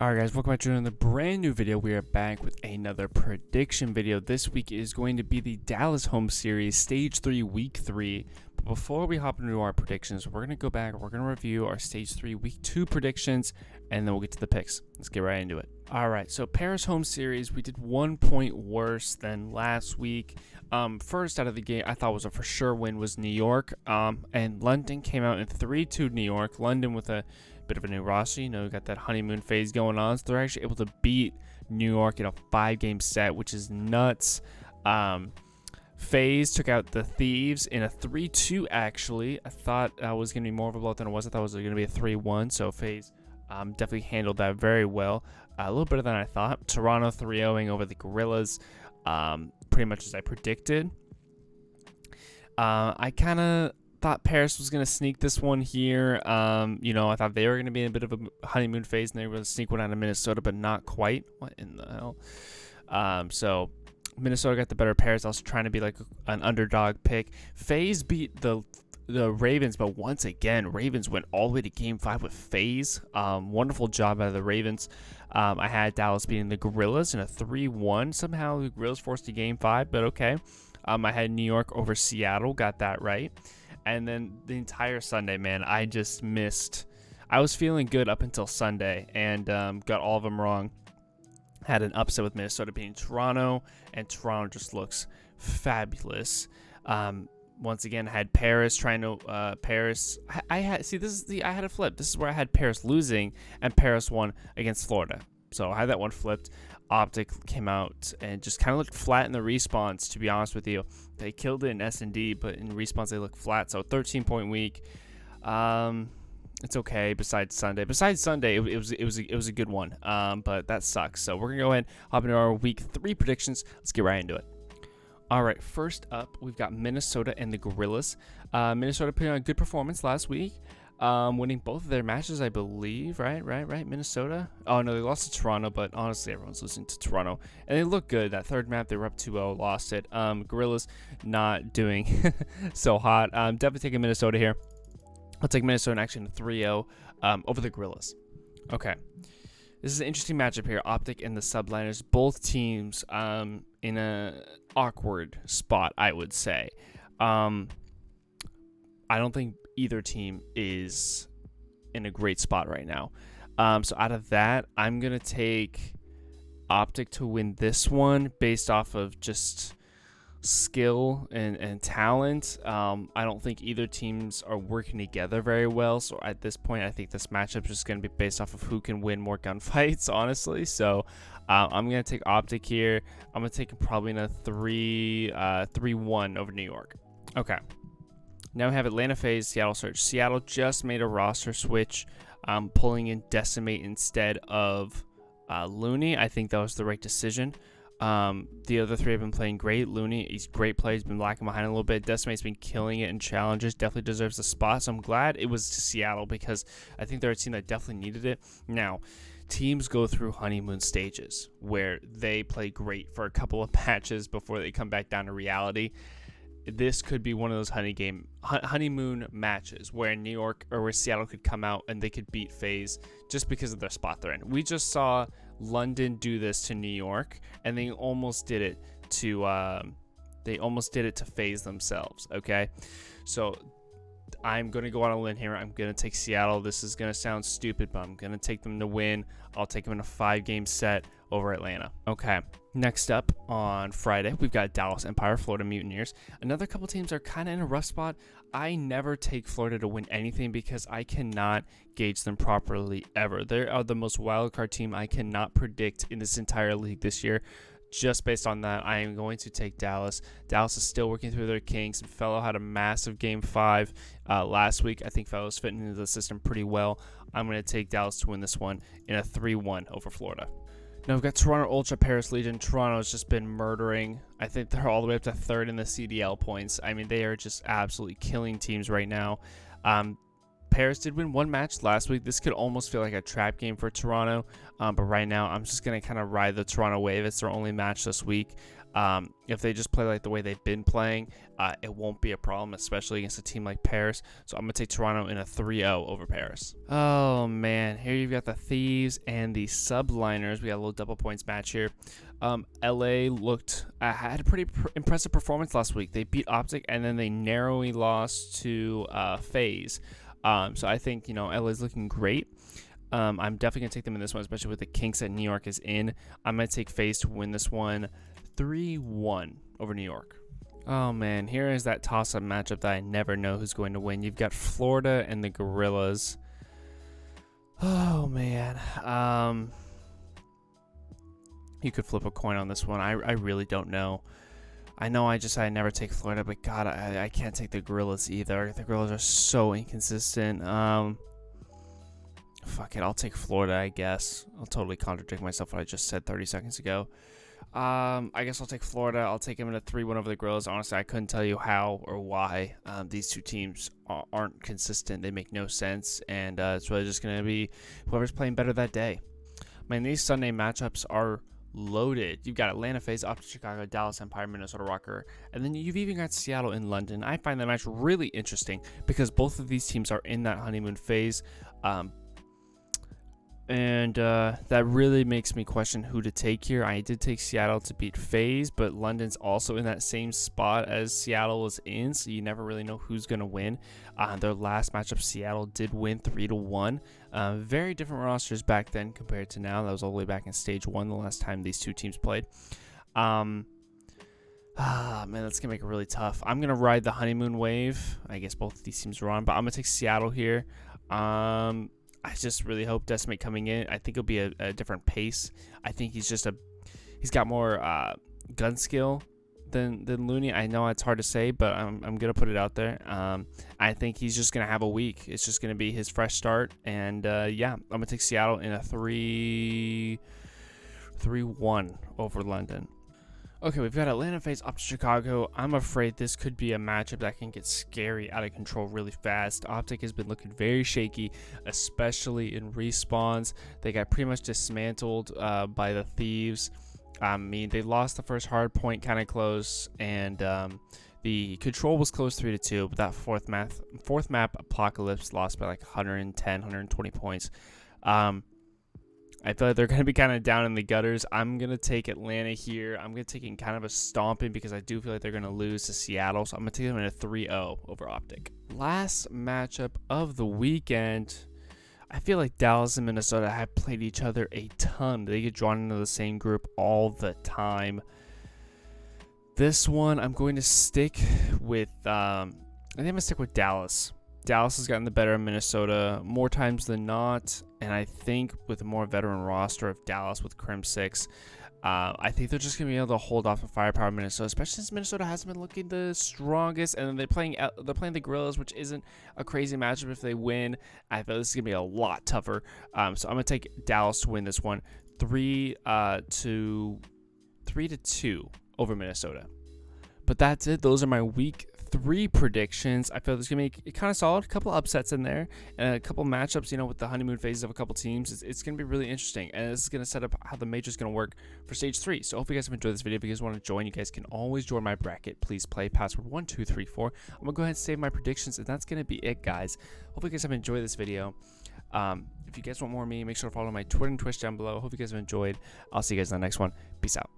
Alright guys, welcome back to another brand new video. We are back with another prediction video. This week is going to be the Dallas home series, stage 3, week 3. But before we hop into our predictions, we're going to go back, we're going to review our stage 3, week 2 predictions, and then we'll get to the picks. Let's get right into it. Alright, so Paris home series, we did 1 point worse than last week. First out of the gate, I thought was a for sure win was New York, and London came out in 3-2 New York. London with a bit of a new roster, you know, got that honeymoon phase going on, so they're actually able to beat New York in a 5-game set, which is nuts. FaZe took out the Thieves in a 3-2 actually. I thought that was going to be more of a blowout than it was. I thought it was going to be a 3-1, so FaZe definitely handled that very well. A little better than I thought. Toronto 3-0ing over the Gorillas, pretty much as I predicted. I kind of thought Paris was going to sneak this one here. You know, I thought they were going to be in a bit of a honeymoon phase and they were going to sneak one out of Minnesota, but not quite. What in the hell? So Minnesota got the better of Paris. I was trying to be like an underdog pick. FaZe beat the Ravens, but once again, Ravens went all the way to Game 5 with FaZe. Wonderful job out of the Ravens. I had Dallas beating the Gorillas in a 3-1. Somehow the Gorillas forced to Game 5, but okay. I had New York over Seattle, got that right. And then the entire Sunday, man, I just missed. I was feeling good up until Sunday and got all of them wrong. Had an upset with Minnesota beating Toronto, and Toronto just looks fabulous. Once again, I had Paris trying to Paris. I had a flip. This is where I had Paris losing and Paris won against Florida. So I had that one flipped. Optic came out and just kind of looked flat in the response, to be honest with you. They killed it in S&D, but in response they look flat. So 13-point week. It's okay besides Sunday. Besides Sunday, it was a good one. But that sucks. So we're going to go ahead and hop into our week 3 predictions. Let's get right into it. All right, first up, we've got Minnesota and the Gorillas. Minnesota put on a good performance last week. Winning both of their matches, I believe, right, Minnesota. Oh, no, they lost to Toronto, but honestly, everyone's losing to Toronto. And they look good. That third map, they were up 2-0, lost it. Gorillas not doing so hot. Definitely taking Minnesota here. I'll take Minnesota in action 3-0 over the Gorillas. Okay. This is an interesting matchup here. Optic and the Subliners. Both teams in a awkward spot, I would say. I don't think either team is in a great spot right now. So out of that, I'm going to take Optic to win this one based off of just skill and talent. I don't think either teams are working together very well. So at this point, I think this matchup is just going to be based off of who can win more gunfights, honestly. So I'm going to take Optic here. I'm going to take him probably in a 3-1 over New York. Okay. Now we have Atlanta FaZe, Seattle Surge. Seattle just made a roster switch, pulling in Decimate instead of Looney. I think that was the right decision. The other three have been playing great. Looney, he's a great play. He's been lacking behind a little bit. Decimate's been killing it in challenges. Definitely deserves a spot. So I'm glad it was to Seattle because I think they're a team that definitely needed it. Now, teams go through honeymoon stages where they play great for a couple of matches before they come back down to reality. This could be one of those honeymoon matches where New York or where Seattle could come out and they could beat FaZe just because of their spot they're in. We just saw London do this to New York, and they almost did it to FaZe themselves. Okay, so I'm going to go on a limb here. I'm going to take Seattle. This is going to sound stupid, but I'm going to take them to win. I'll take them in a 5-game set over Atlanta. Okay, next up on Friday, we've got Dallas Empire, Florida Mutineers. Another couple teams are kind of in a rough spot. I never take Florida to win anything because I cannot gauge them properly ever. They are the most wildcard team I cannot predict in this entire league this year. Just based on that, I am going to take Dallas. Dallas is still working through their kinks. Fellow had a massive Game 5 last week. I think Fellow's fitting into the system pretty well. I'm going to take Dallas to win this one in a 3-1 over Florida. Now we've got Toronto Ultra, Paris Legion. Toronto's just been murdering. I think they're all the way up to 3rd in the CDL points. I mean, they are just absolutely killing teams right now. Paris did win one match last week. This could almost feel like a trap game for Toronto, but right now I'm just going to kind of ride the Toronto wave. It's their only match this week. If they just play like the way they've been playing, it won't be a problem, especially against a team like Paris. So I'm going to take Toronto in a 3-0 over Paris. Oh, man. Here you've got the Thieves and the Subliners. We got a little double points match here. LA had a pretty impressive performance last week. They beat Optic, and then they narrowly lost to FaZe. So I think, LA's looking great. I'm definitely going to take them in this one, especially with the kinks that New York is in. I'm going to take FaZe to win this one 3-1 over New York. Oh, man. Here is that toss-up matchup that I never know who's going to win. You've got Florida and the Gorillas. Oh, man. You could flip a coin on this one. I really don't know. I know I never take Florida, but God, I can't take the Gorillas either. The Gorillas are so inconsistent. Fuck it, I'll take Florida, I guess. I'll totally contradict myself what I just said 30 seconds ago. I guess I'll take Florida. I'll take them in a 3-1 over the Gorillas. Honestly, I couldn't tell you how or why. These two teams aren't consistent. They make no sense, and it's really just going to be whoever's playing better that day. Man, these Sunday matchups are loaded. You've got Atlanta FaZe, Optic Chicago, Dallas Empire, Minnesota Rocker, and then you've even got Seattle in London. I find that match really interesting because both of these teams are in that honeymoon phase, and that really makes me question who to take here. I did take Seattle to beat FaZe, but London's also in that same spot as Seattle is in, so you never really know who's going to win. Their last matchup, Seattle did win 3-1. Very different rosters back then compared to now. That was all the way back in Stage 1 the last time these two teams played. Man, that's going to make it really tough. I'm going to ride the honeymoon wave. I guess both of these teams are on, but I'm going to take Seattle here. I just really hope Decimate coming in. I think it'll be a different pace. I think he's got more gun skill than Looney. I know it's hard to say, but I'm gonna put it out there. I think he's just gonna have a week. It's just gonna be his fresh start, and yeah, I'm gonna take Seattle in a 3-1 over London. Okay, we've got Atlanta FaZe up to Chicago. I'm afraid this could be a matchup that can get scary, out of control really fast. Optic has been looking very shaky, especially in respawns. They got pretty much dismantled by the Thieves. I mean, they lost the first hard point kind of close, and the control was close 3-2, but that fourth map Apocalypse lost by like 110, 120 points. I feel like they're going to be kind of down in the gutters. I'm going to take Atlanta here. I'm going to take it in kind of a stomping because I do feel like they're going to lose to Seattle. So I'm going to take them in a 3-0 over Optic. Last matchup of the weekend. I feel like Dallas and Minnesota have played each other a ton. They get drawn into the same group all the time. This one, I'm going to stick with, I think I'm going to stick with Dallas. Dallas has gotten the better of Minnesota more times than not, and I think with a more veteran roster of Dallas with Crim 6, I think they're just going to be able to hold off the firepower of Minnesota, especially since Minnesota hasn't been looking the strongest, and then they're playing the Gorillas, which isn't a crazy matchup if they win. I feel this is going to be a lot tougher, so I'm going to take Dallas to win this one 3-2 over Minnesota. But that's it. Those are my week 3 predictions. I feel there's gonna be kind of solid, a couple upsets in there, and a couple matchups. With the honeymoon phases of a couple teams, it's gonna be really interesting, and this is gonna set up how the major is gonna work for stage 3. So, I hope you guys have enjoyed this video. If you guys want to join, you guys can always join my bracket. Please play password 1234. I'm gonna go ahead and save my predictions, and that's gonna be it, guys. Hope you guys have enjoyed this video. If you guys want more of me, make sure to follow my Twitter and Twitch down below. Hope you guys have enjoyed. I'll see you guys in the next one. Peace out.